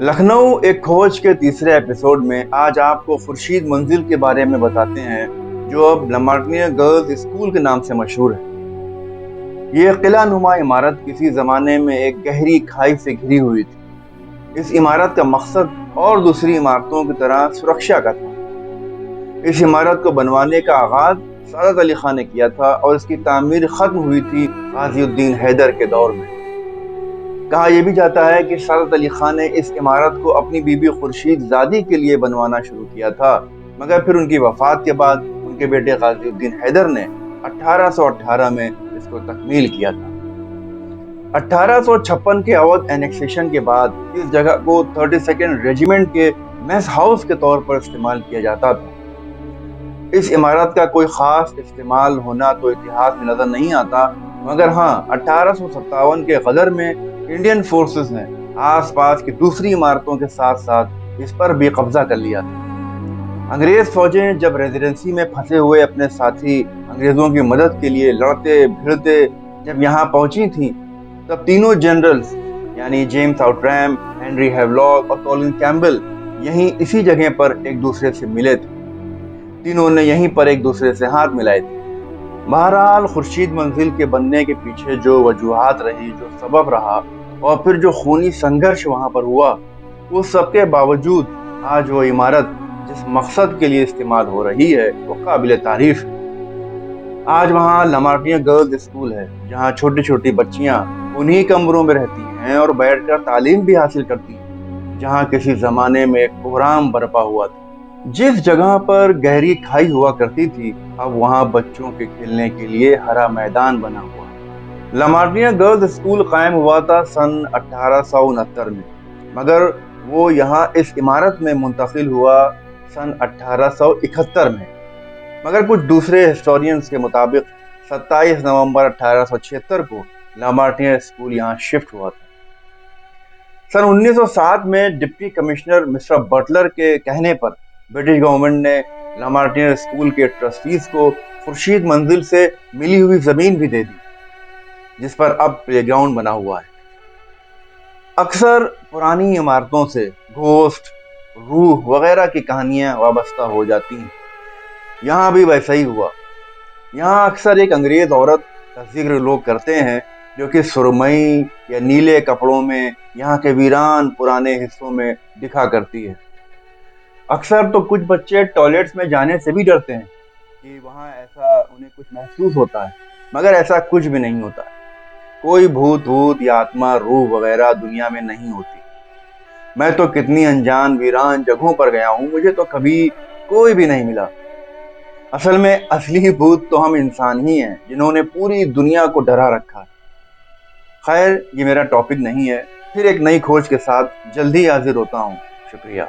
लखनऊ एक खोज के तीसरे एपिसोड में आज आपको खुर्शीद मंजिल के बारे में बताते हैं, जो अब लमार्टिनिया गर्ल्स स्कूल के नाम से मशहूर है। ये किला नुमा इमारत किसी जमाने में एक गहरी खाई से घिरी हुई थी। इस इमारत का मकसद और दूसरी इमारतों की तरह सुरक्षा का था। इस इमारत को बनवाने का आगाज सादत अली खान ने किया था और इसकी तामीर खत्म हुई थी गाजिउद्दीन हैदर के दौर में। कहा यह भी जाता है कि सादत अली खान ने इस इमारत को अपनी बीबी खुर्शीद ज़ादी के लिए बनवाना शुरू किया था, मगर फिर उनकी वफात के बाद उनके बेटे गाजिउद्दीन हैदर ने 1818 में इसको तकमील किया था। 1856 के अवध एनेक्सेशन के बाद इस जगह को 32nd रेजिमेंट के मेस हाउस के तौर पर इस्तेमाल किया जाता था। इस इमारत का कोई खास इस्तेमाल होना तो इतिहास में नजर नहीं आता, मगर हाँ 1857 के गदर में इंडियन फोर्सेस ने आसपास की दूसरी इमारतों के साथ साथ इस पर भी कब्जा कर लिया था। अंग्रेज फौजें जब रेजिडेंसी में फंसे हुए अपने साथी अंग्रेजों की मदद के लिए लड़ते भिड़ते जब यहाँ पहुंची थीं, तब तीनों जनरल्स यानी जेम्स आउट्रैम, हेनरी हैवलॉक और कॉलिन कैम्बल यहीं इसी जगह पर एक दूसरे से मिले थे। तीनों ने यहीं पर एक दूसरे से हाथ मिलाए थे। बहरहाल खुर्शीद मंजिल के बनने के पीछे जो वजूहात रही, जो सबब रहा और फिर जो खूनी संघर्ष वहां पर हुआ, वो सबके बावजूद आज वो इमारत जिस मकसद के लिए इस्तेमाल हो रही है वो काबिल तारीफ है। आज वहाँ लमार्टिनिया गर्ल्स स्कूल है, जहाँ छोटी छोटी बच्चियाँ उन्हीं कमरों में रहती हैं और बैठकर तालीम भी हासिल करती हैं, जहाँ किसी जमाने में एक कोहराम बरपा हुआ था। जिस जगह पर गहरी खाई हुआ करती थी, अब वहाँ बच्चों के खेलने के लिए हरा मैदान बना हुआ है। लमार्टिनिया गर्ल्स स्कूल कायम हुआ था सन 1869 में, मगर वो यहाँ इस इमारत में मुंतकिल हुआ सन 1871 में। मगर कुछ दूसरे हिस्टोरियंस के मुताबिक 27 नवंबर 1876 को लमार्टिनिया स्कूल यहाँ शिफ्ट हुआ था। सन 1907 में डिप्टी कमिश्नर मिस्टर बटलर के कहने पर ब्रिटिश गवर्नमेंट ने लमार्टिनिया स्कूल के ट्रस्टीज को खुर्शीद मंजिल से मिली हुई जमीन भी दे दी, जिस पर अब प्लेग्राउंड बना हुआ है। अक्सर पुरानी इमारतों से घोस्ट, रूह वगैरह की कहानियां वाबस्ता हो जाती हैं। यहाँ भी वैसा ही हुआ। यहाँ अक्सर एक अंग्रेज औरत का जिक्र लोग करते हैं, जो कि सुरमई या नीले कपड़ों में यहाँ के वीरान पुराने हिस्सों में दिखा करती है। अक्सर तो कुछ बच्चे टॉयलेट्स में जाने से भी डरते हैं कि वहाँ ऐसा उन्हें कुछ महसूस होता है, मगर ऐसा कुछ भी नहीं होता। कोई भूत या आत्मा, रूह वगैरह दुनिया में नहीं होती। मैं तो कितनी अनजान वीरान जगहों पर गया हूँ, मुझे तो कभी कोई भी नहीं मिला। असल में असली भूत तो हम इंसान ही हैं, जिन्होंने पूरी दुनिया को डरा रखा है। खैर, ये मेरा टॉपिक नहीं है। फिर एक नई खोज के साथ जल्दी हाजिर होता हूँ। शुक्रिया।